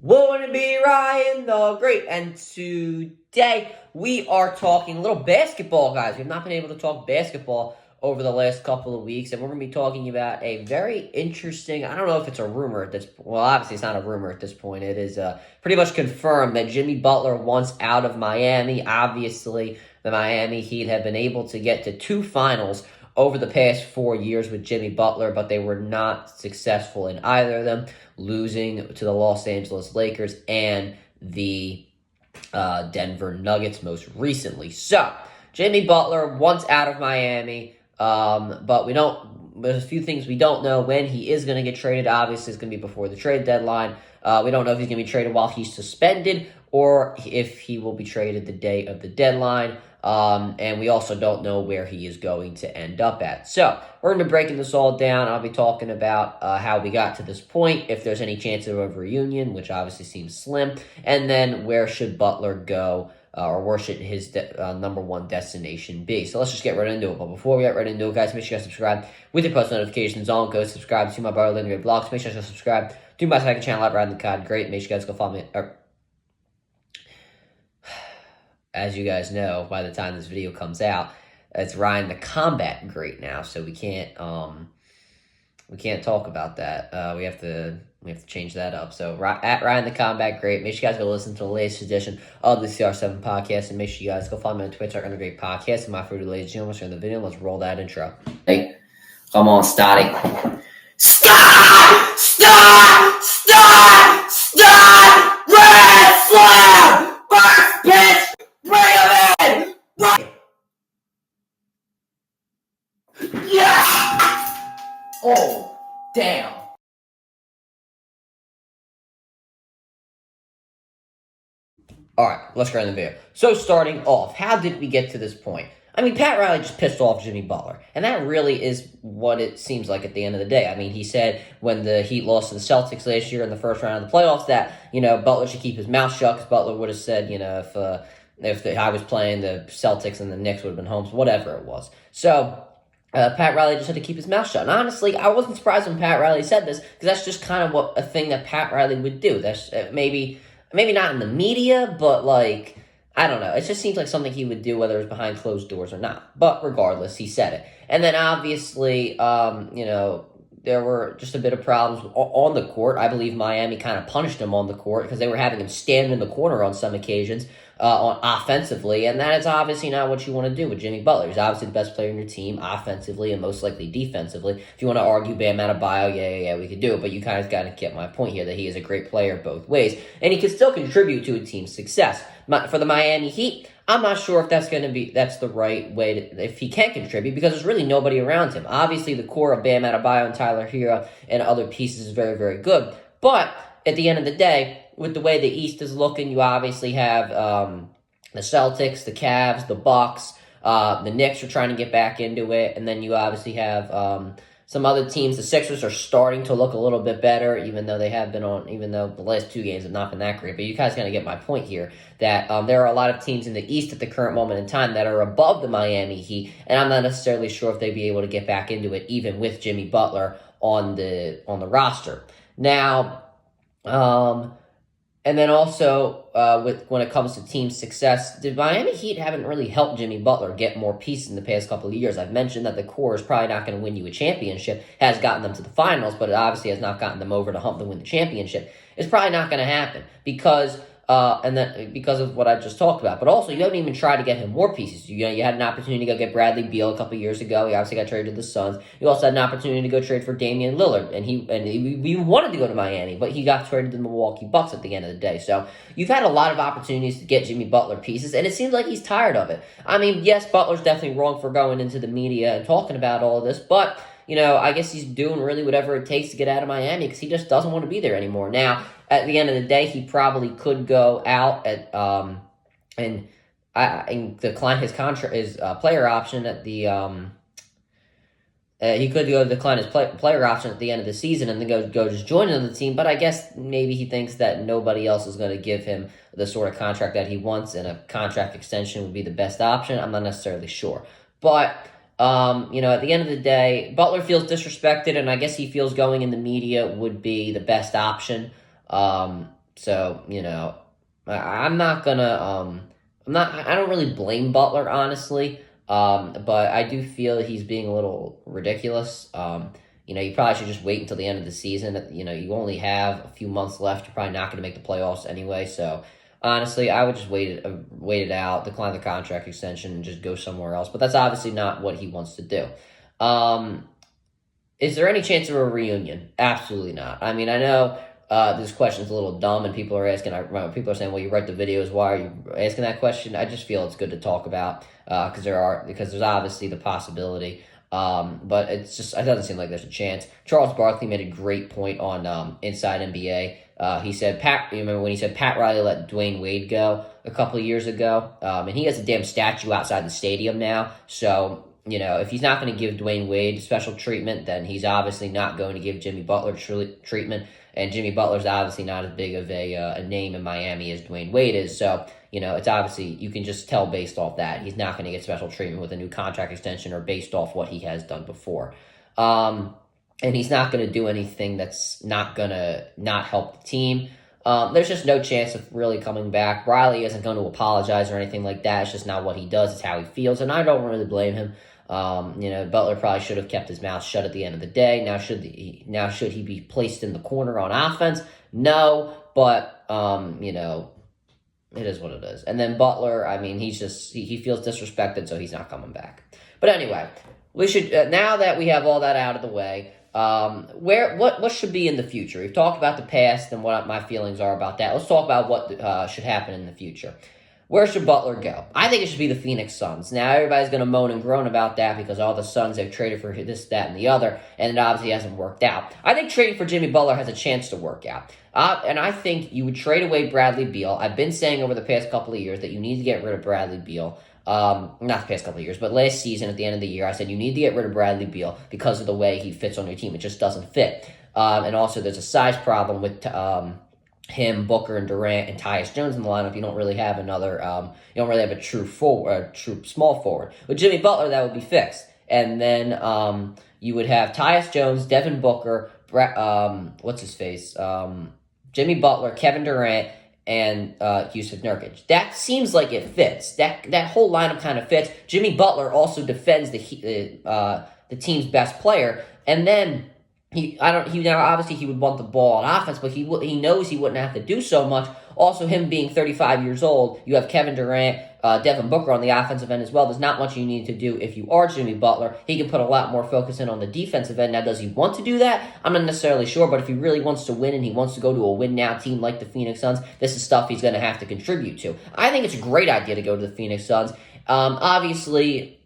Wouldn't be Ryan the Great, and today we are talking a little basketball, guys. We've not been able to talk basketball over the last couple of weeks, and we're going to be talking about a very interesting, I don't know if it's a rumor at this point. Well, obviously it's not a rumor at this point. It is pretty much confirmed that Jimmy Butler wants out of Miami. Obviously, the Miami Heat have been able to get to two finals over the past 4 years with Jimmy Butler, but they were not successful in either of them, losing to the Los Angeles Lakers and the Denver Nuggets most recently. So, Jimmy Butler wants out of Miami, but there's a few things we don't know. When he is going to get traded, obviously it's going to be before the trade deadline. We don't know if he's going to be traded while he's suspended or if he will be traded the day of the deadline. And we also don't know where he is going to end up at. So, we're going to be breaking this all down. I'll be talking about how we got to this point, if there's any chance of a reunion, which obviously seems slim, and then where should Butler go, or where should his number one destination be. So let's just get right into it. But before we get right into it, guys, make sure you guys subscribe with your post notifications on. Go subscribe to my Brother Living Great Vlogs. Make sure you guys subscribe to my second channel at Riding the Cod Great. Make sure you guys go follow me. As you guys know, by the time this video comes out, it's Ryan the Combat Great now, so we can't talk about that. We have to change that up. So at Ryan the Combat Great, make sure you guys go listen to the latest edition of the CR7 podcast, and make sure you guys go follow me on Twitter at Great Podcast. And my favorite ladies and gentlemen, in the video. Let's roll that intro. Hey, come on, starting. Stop! Stop! Stop! Stop! Red Slam! First pitch! Bring him in! Yes! Oh, damn. Alright, let's go in the video. So starting off, how did we get to this point? I mean, Pat Riley just pissed off Jimmy Butler, and that really is what it seems like at the end of the day. I mean, he said when the Heat lost to the Celtics last year in the first round of the playoffs that, Butler should keep his mouth shut, because Butler would have said, if I was playing the Celtics and the Knicks would have been home, whatever it was. So, Pat Riley just had to keep his mouth shut. And honestly, I wasn't surprised when Pat Riley said this, because that's just kind of a thing that Pat Riley would do. That's maybe not in the media, but I don't know. It just seems like something he would do, whether it was behind closed doors or not. But regardless, he said it. And then obviously, there were just a bit of problems on the court. I believe Miami kind of punished him on the court because they were having him stand in the corner on some occasions on offensively, and that is obviously not what you want to do with Jimmy Butler. He's obviously the best player in your team offensively and most likely defensively. If you want to argue Bam Adebayo, yeah, we could do it, but you kind of got to get my point here that he is a great player both ways, and he can still contribute to a team's success. For the Miami Heat, I'm not sure if that's the right way if he can contribute, because there's really nobody around him. Obviously, the core of Bam Adebayo and Tyler Hero and other pieces is very, very good. But at the end of the day, with the way the East is looking, you obviously have the Celtics, the Cavs, the Bucks, the Knicks are trying to get back into it, and then you obviously have some other teams. The Sixers are starting to look a little bit better, even though the last two games have not been that great. But you guys kind of get my point here, that there are a lot of teams in the East at the current moment in time that are above the Miami Heat, and I'm not necessarily sure if they'd be able to get back into it, even with Jimmy Butler on the roster. Now, and then also, when it comes to team success, the Miami Heat haven't really helped Jimmy Butler get more pieces in the past couple of years. I've mentioned that the core is probably not going to win you a championship, has gotten them to the finals, but it obviously has not gotten them over the hump to win the championship. It's probably not going to happen because of what I just talked about. But also, you don't even try to get him more pieces. You had an opportunity to go get Bradley Beal a couple years ago. He obviously got traded to the Suns. You also had an opportunity to go trade for Damian Lillard, and he wanted to go to Miami, but he got traded to the Milwaukee Bucks at the end of the day. So you've had a lot of opportunities to get Jimmy Butler pieces, and it seems like he's tired of it. I mean, yes, Butler's definitely wrong for going into the media and talking about all of this, but I guess he's doing really whatever it takes to get out of Miami because he just doesn't want to be there anymore. Now, at the end of the day, he probably could go out and decline his player option at the he could go decline his player option at the end of the season and then go just join another team. But I guess maybe he thinks that nobody else is going to give him the sort of contract that he wants, and a contract extension would be the best option. I'm not necessarily sure, but. At the end of the day, Butler feels disrespected, and I guess he feels going in the media would be the best option. So, I'm not gonna I don't really blame Butler, honestly. But I do feel that he's being a little ridiculous. You probably should just wait until the end of the season. You only have a few months left. You're probably not going to make the playoffs anyway. So honestly, I would just wait it out, decline the contract extension, and just go somewhere else. But that's obviously not what he wants to do. Is there any chance of a reunion? Absolutely not. I mean, I know this question's a little dumb, and people are asking. People are saying, "Well, you write the videos. Why are you asking that question?" I just feel it's good to talk about because there's obviously the possibility, but it doesn't seem like there's a chance. Charles Barkley made a great point on Inside NBA. He said, you remember when he said Pat Riley let Dwayne Wade go a couple of years ago, and he has a damn statue outside the stadium now. So, if he's not going to give Dwayne Wade special treatment, then he's obviously not going to give Jimmy Butler treatment. And Jimmy Butler's obviously not as big of a name in Miami as Dwayne Wade is. So, it's obviously, you can just tell based off that. He's not going to get special treatment with a new contract extension or based off what he has done before. And he's not going to do anything that's not going to not help the team. There's just no chance of really coming back. Riley isn't going to apologize or anything like that. It's just not what he does. It's how he feels. And I don't really blame him. Butler probably should have kept his mouth shut at the end of the day. Now, should he be placed in the corner on offense? No, but, it is what it is. And then Butler, I mean, he feels disrespected, so he's not coming back. But anyway, we should, now that we have all that out of the way, what should be in the future? We've talked about the past and what my feelings are about that. Let's talk about what should happen in the future. Where should Butler go? I think it should be the Phoenix Suns. Now, everybody's going to moan and groan about that because all the Suns have traded for this, that, and the other, and it obviously hasn't worked out. I think trading for Jimmy Butler has a chance to work out. And I think you would trade away Bradley Beal. I've been saying over the past couple of years that you need to get rid of Bradley Beal. Not the past couple of years, but last season at the end of the year, I said you need to get rid of Bradley Beal because of the way he fits on your team. It just doesn't fit. And also, there's a size problem with him, Booker, and Durant, and Tyus Jones in the lineup. You don't really have you don't really have a true small forward. With Jimmy Butler, that would be fixed. And then you would have Tyus Jones, Devin Booker, Jimmy Butler, Kevin Durant, and Yusuf Nurkic. That seems like it fits. That whole lineup kind of fits. Jimmy Butler also defends the team's best player, and then obviously he would want the ball on offense, but he knows he wouldn't have to do so much. Also, him being 35 years old, you have Kevin Durant, Devin Booker on the offensive end as well. There's not much you need to do if you are Jimmy Butler. He can put a lot more focus in on the defensive end. Now, does he want to do that? I'm not necessarily sure, but if he really wants to win and he wants to go to a win-now team like the Phoenix Suns, this is stuff he's going to have to contribute to. I think it's a great idea to go to the Phoenix Suns. Obviously,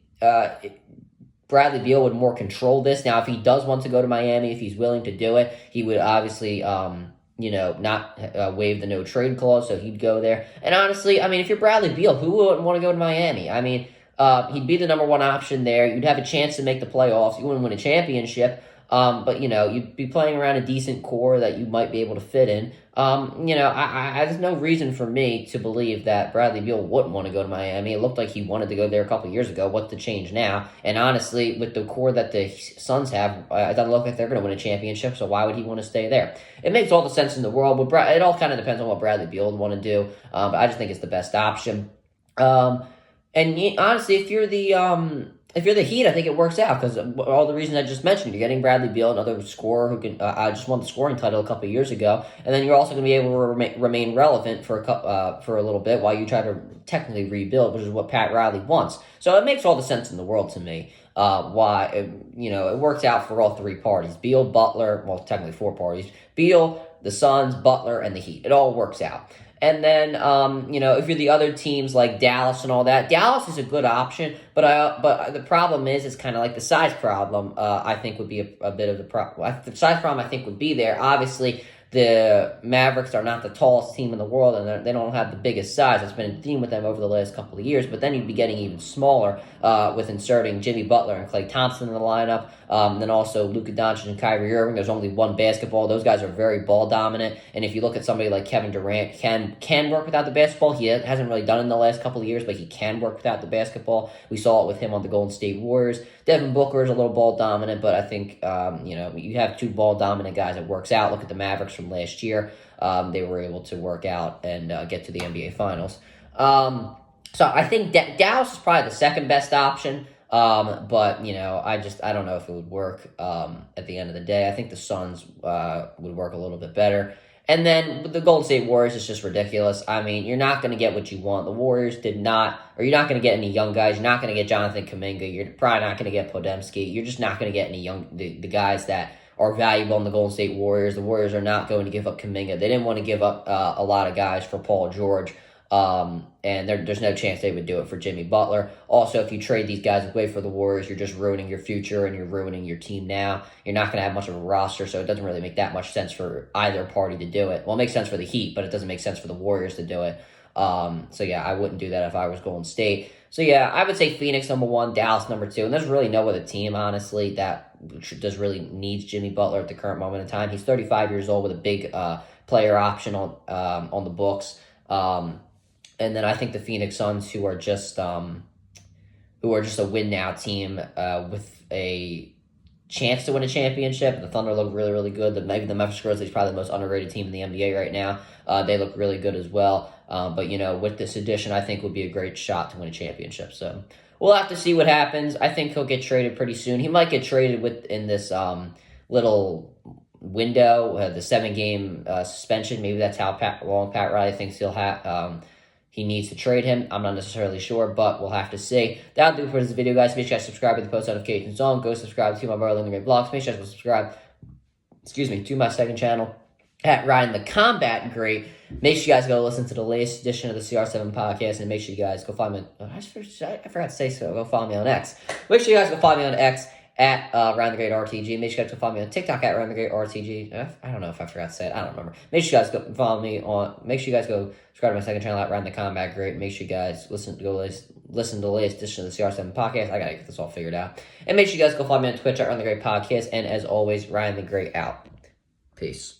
Bradley Beal would more control this. Now, if he does want to go to Miami, if he's willing to do it, he would obviously, not waive the no-trade clause, so he'd go there. And honestly, I mean, if you're Bradley Beal, who wouldn't want to go to Miami? I mean, he'd be the number one option there. You'd have a chance to make the playoffs. You wouldn't win a championship, but, you'd be playing around a decent core that you might be able to fit in. There's no reason for me to believe that Bradley Beal wouldn't want to go to Miami. It looked like he wanted to go there a couple years ago. What's the change now? And honestly, with the core that the Suns have, it doesn't look like they're going to win a championship, so why would he want to stay there? It makes all the sense in the world. It all kind of depends on what Bradley Beal would want to do, but I just think it's the best option. Honestly, if you're the Heat, I think it works out because all the reasons I just mentioned. You're getting Bradley Beal, another scorer who can. I just won the scoring title a couple of years ago, and then you're also going to be able to remain relevant for a little bit while you try to technically rebuild, which is what Pat Riley wants. So it makes all the sense in the world to me. Why it works out for all three parties: Beal, Butler. Well, technically four parties: Beal, the Suns, Butler, and the Heat. It all works out. And then, if you're the other teams like Dallas and all that, Dallas is a good option. But the problem is, it's kind of like the size problem. I think would be a bit of the problem. The size problem I think would be there. Obviously, the Mavericks are not the tallest team in the world, and they don't have the biggest size. It's been a theme with them over the last couple of years. But then you'd be getting even smaller with inserting Jimmy Butler and Klay Thompson in the lineup. Then also Luka Doncic and Kyrie Irving. There's only one basketball. Those guys are very ball dominant. And if you look at somebody like Kevin Durant, can work without the basketball. He hasn't really done it in the last couple of years, but he can work without the basketball. We saw it with him on the Golden State Warriors. Devin Booker is a little ball dominant, but I think you have two ball dominant guys. It works out. Look at the Mavericks from last year. They were able to work out and get to the NBA Finals. So I think Dallas is probably the second best option. But I don't know if it would work at the end of the day. I think the Suns would work a little bit better. And then the Golden State Warriors is just ridiculous. I mean, you're not going to get what you want. The Warriors you're not going to get any young guys. You're not going to get Jonathan Kuminga. You're probably not going to get Podemski. You're just not going to get any the guys that are valuable in the Golden State Warriors. The Warriors are not going to give up Kuminga. They didn't want to give up a lot of guys for Paul George. And there's no chance they would do it for Jimmy Butler. Also, if you trade these guys away for the Warriors, you're just ruining your future and you're ruining your team now. You're not going to have much of a roster, so it doesn't really make that much sense for either party to do it. Well, it makes sense for the Heat, but it doesn't make sense for the Warriors to do it. So yeah, I wouldn't do that if I was Golden State. So yeah, I would say Phoenix number 1, Dallas number 2, and there's really no other team, honestly, that does really needs Jimmy Butler at the current moment in time. He's 35 years old with a big player option on the books. And then I think the Phoenix Suns, who are just a win now team with a chance to win a championship. The Thunder look really, really good. Maybe the Memphis Grizzlies probably the most underrated team in the NBA right now. They look really good as well. But with this addition, I think would be a great shot to win a championship. So we'll have to see what happens. I think he'll get traded pretty soon. He might get traded in this little window, the 7-game suspension. Maybe that's how long Pat Riley thinks he needs to trade him. I'm not necessarily sure, but we'll have to see. That'll do it for this video, guys. Make sure you guys subscribe to the post notifications on. Go subscribe to my brother Living Great Blogs. Make sure you guys subscribe, to my second channel at Ryan the Combat Great. Make sure you guys go listen to the latest edition of the CR7 podcast, and make sure you guys go follow me. I forgot to say so. Go follow me on X. Make sure you guys go follow me on X at Ryan the Great RTG. Make sure you guys go follow me on TikTok at Ryan the Great RTG. I don't know if I forgot to say it. I don't remember. Make sure you guys go follow me on. Make sure you guys go subscribe to my second channel at Ryan the Combat Great. Make sure you guys listen to the latest edition of the CR7 podcast. I gotta get this all figured out. And make sure you guys go follow me on Twitch at Ryan the Great Podcast. And as always, Ryan the Great out. Peace.